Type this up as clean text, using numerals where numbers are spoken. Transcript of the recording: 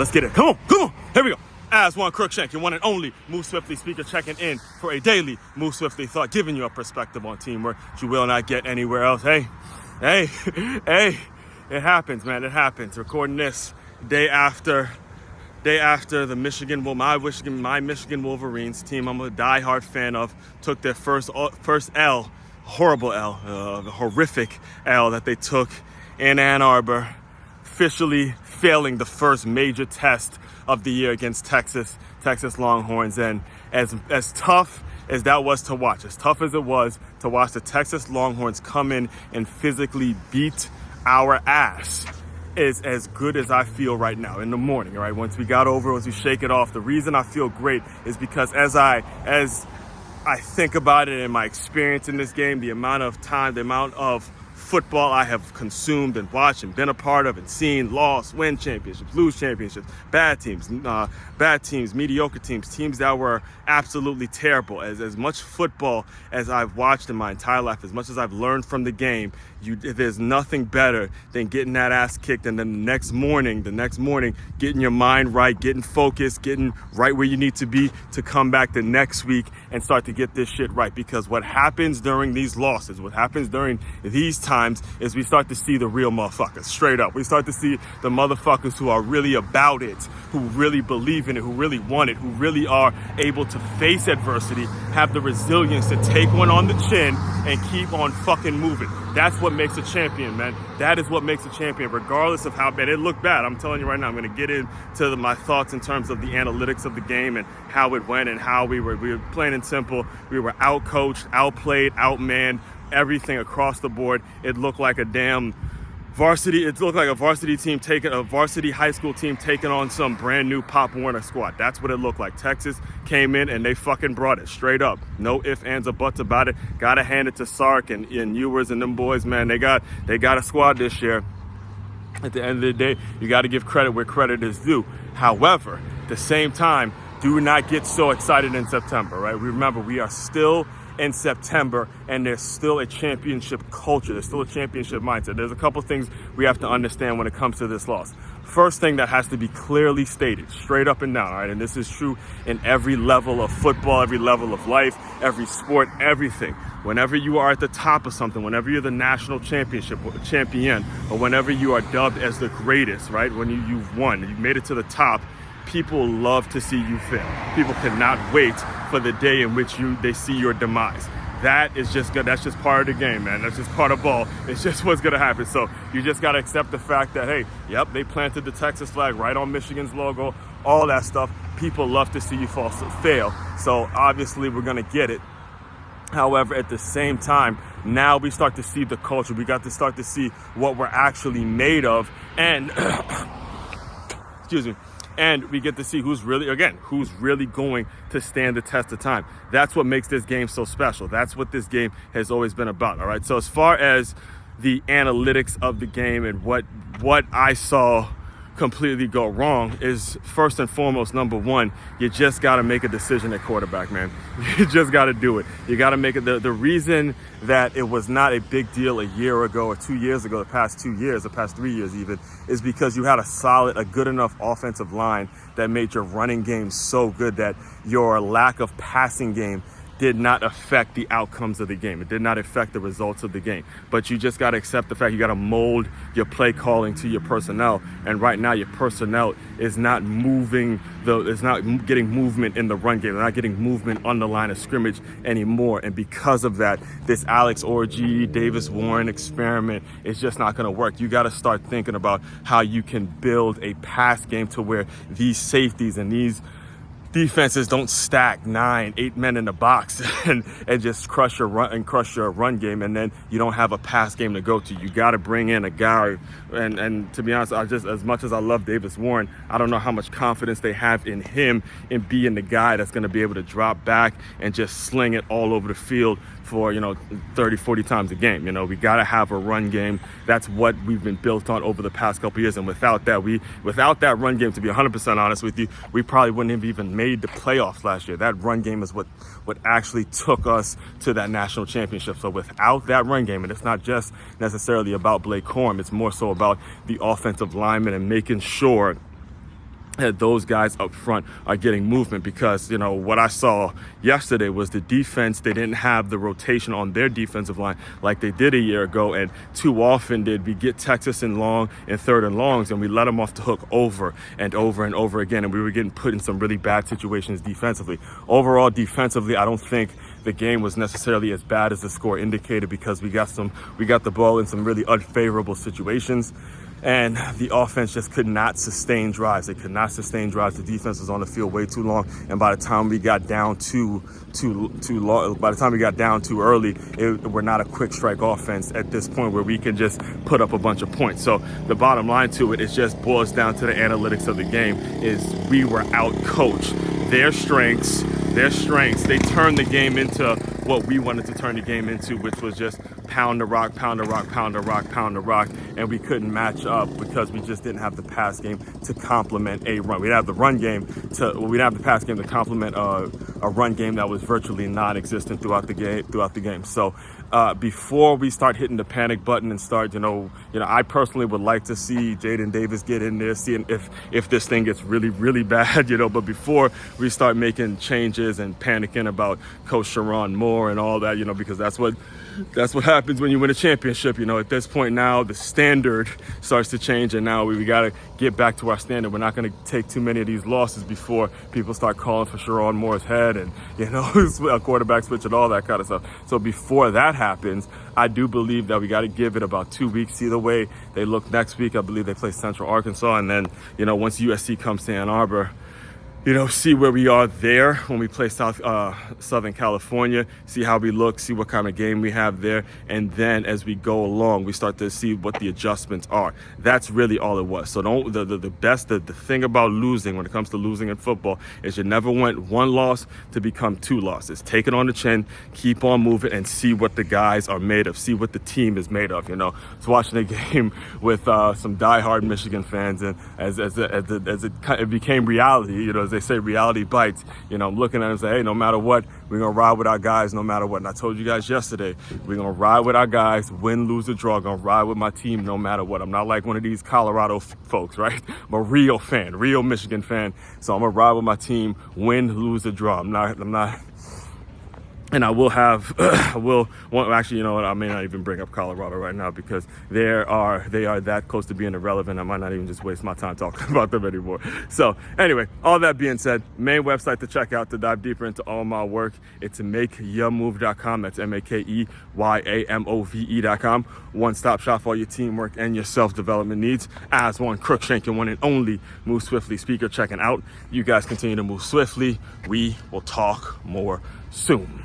Let's get it. Come on. Here we go. Aswand, Cruickshank, your one and only Move Swiftly speaker, checking in for a daily Move Swiftly thought, giving you a perspective on teamwork you will not get anywhere else. Hey, it happens, man. It happens. Recording this day after the my Michigan Wolverines team I'm a diehard fan of took their first L, horrible L, the horrific L that they took in Ann Arbor, officially failing the first major test of the year against Texas Longhorns. And as tough as that was to watch, as tough as it was to watch the Texas Longhorns come in and physically beat our ass, is as good as I feel right now in the morning, right? Once we shake it off, the reason I feel great is because as I think about it and my experience in this game, the amount of football I have consumed and watched and been a part of and seen, lost, win championships, lose championships, bad teams, mediocre teams that were absolutely terrible. As much football as I've watched in my entire life, as much as I've learned from the game, there's nothing better than getting that ass kicked and then the next morning, getting your mind right, getting focused, getting right where you need to be to come back the next week and start to get this shit right. Because what happens during these losses, what happens during these times is we start to see the real motherfuckers, straight up. We start to see the motherfuckers who are really about it, who really believe in it, who really want it, who really are able to face adversity, have the resilience to take one on the chin and keep on fucking moving. That's what makes a champion, man. That is what makes a champion, regardless of how bad it looked bad. I'm telling you right now, I'm going to get into my thoughts in terms of the analytics of the game and how it went and how we were plain and simple. We were outcoached, outplayed, outmanned, everything across the board. It looked like a varsity high school team taking on some brand new Pop Warner squad. That's what it looked like. Texas came in and they fucking brought it straight up. No ifs, ands, or buts about it. Gotta hand it to Sark and Ewers and them boys, man. They got a squad this year. At the end of the day, you got to give credit where credit is due. However, at the same time, do not get so excited in September, right? Remember, we are still in September, and there's still a championship culture. There's still a championship mindset. There's a couple things we have to understand when it comes to this loss. First thing that has to be clearly stated, straight up and down, all right? And this is true in every level of football, every level of life, every sport, everything. Whenever you are at the top of something, whenever you're the national champion, or whenever you are dubbed as the greatest, right? When you've won, you've made it to the top, people love to see you fail. People cannot wait for the day in which they see your demise. That is just good. That's just part of the game, man. That's just part of ball. It's just what's going to happen. So you just got to accept the fact that, hey, yep, they planted the Texas flag right on Michigan's logo, all that stuff. People love to see you fail. So obviously we're going to get it. However, at the same time, now we start to see the culture. We got to start to see what we're actually made of. And, excuse me. And we get to see who's really going to stand the test of time. That's what makes this game so special. That's what this game has always been about, all right? So as far as the analytics of the game and what I saw completely go wrong is, first and foremost, number one, you just got to make a decision at quarterback, man. You just got to do it. You got to make it. The reason that it was not a big deal a year ago or 2 years ago, the past 3 years even, is because you had a good enough offensive line that made your running game so good that your lack of passing game did not affect the outcomes of the game. It did not affect the results of the game. But you just got to accept the fact you got to mold your play calling to your personnel. And right now, your personnel is not getting movement in the run game. They're not getting movement on the line of scrimmage anymore. And because of that, this Alex Orji, Davis Warren experiment is just not going to work. You got to start thinking about how you can build a pass game to where these safeties and these defenses don't stack 9-8 men in the box and just crush your run game, and then you don't have a pass game to go to. You got to bring in a guy, and to be honest, as much as I love Davis Warren, I don't know how much confidence they have in him in being the guy that's going to be able to drop back and just sling it all over the field for 30-40 times a game. We got to have a run game. That's what we've been built on over the past couple years, and without that run game, to be 100% honest with you, we probably wouldn't have even made the playoffs last year. That run game is what actually took us to that national championship. So without that run game, and it's not just necessarily about Blake Corum, it's more so about the offensive linemen and making sure that those guys up front are getting movement, because, you know, what I saw yesterday was the defense, they didn't have the rotation on their defensive line like they did a year ago. And too often did we get Texas in 3rd and longs, and we let them off the hook over and over and over again. And we were getting put in some really bad situations defensively. Overall, defensively, I don't think the game was necessarily as bad as the score indicated, because we got the ball in some really unfavorable situations. And the offense just could not sustain drives. They could not sustain drives. The defense was on the field way too long. And by the time we got down too early, we're not a quick strike offense at this point where we can just put up a bunch of points. So the bottom line to it, just boils down to the analytics of the game, is we were out coached. Their strengths, they turned the game into what we wanted to turn the game into, which was just pound the rock, pound the rock, pound the rock, pound the rock. And we couldn't match up because we just didn't have the pass game to complement a run. We didn't have the pass game to complement a run game that was virtually non-existent throughout the game. So before we start hitting the panic button and start, I personally would like to see Jaden Davis get in there, seeing if this thing gets really, really bad, but before we start making changes and panicking about Coach Sherrone Moore and all that, because that's what happens when you win a championship. At this point now, the standard starts to change, and now we got to get back to our standard. We're not going to take too many of these losses before people start calling for Sherrone Moore's head and, a quarterback switch and all that kind of stuff. So before that happens, I do believe that we got to give it about 2 weeks. See the way they look next week. I believe they play Central Arkansas, and then, once USC comes to Ann Arbor, see where we are there when we play Southern California, see how we look, see what kind of game we have there. And then as we go along, we start to see what the adjustments are. That's really all it was. So the thing about losing, when it comes to losing in football, is you never want one loss to become 2 losses. Take it on the chin, keep on moving, and see what the guys are made of, see what the team is made of. So watching a game with some diehard Michigan fans, and as it became reality, as they say, reality bites. I'm looking at them and say, hey, no matter what, we're going to ride with our guys no matter what. And I told you guys yesterday, we're going to ride with our guys, win, lose, or draw. I'm going to ride with my team no matter what. I'm not like one of these Colorado folks, right? I'm a real fan, real Michigan fan. So I'm going to ride with my team, win, lose, or draw. I'm not. And I will actually, you know what, I may not even bring up Colorado right now, because they are that close to being irrelevant. I might not even just waste my time talking about them anymore. So anyway, all that being said, main website to check out to dive deeper into all my work, it's makeyourmove.com. That's MakeYaMove.com. One-stop shop for all your teamwork and your self-development needs. Aswand, Cruickshank, your one and only Move Swiftly speaker checking out. You guys continue to move swiftly. We will talk more soon.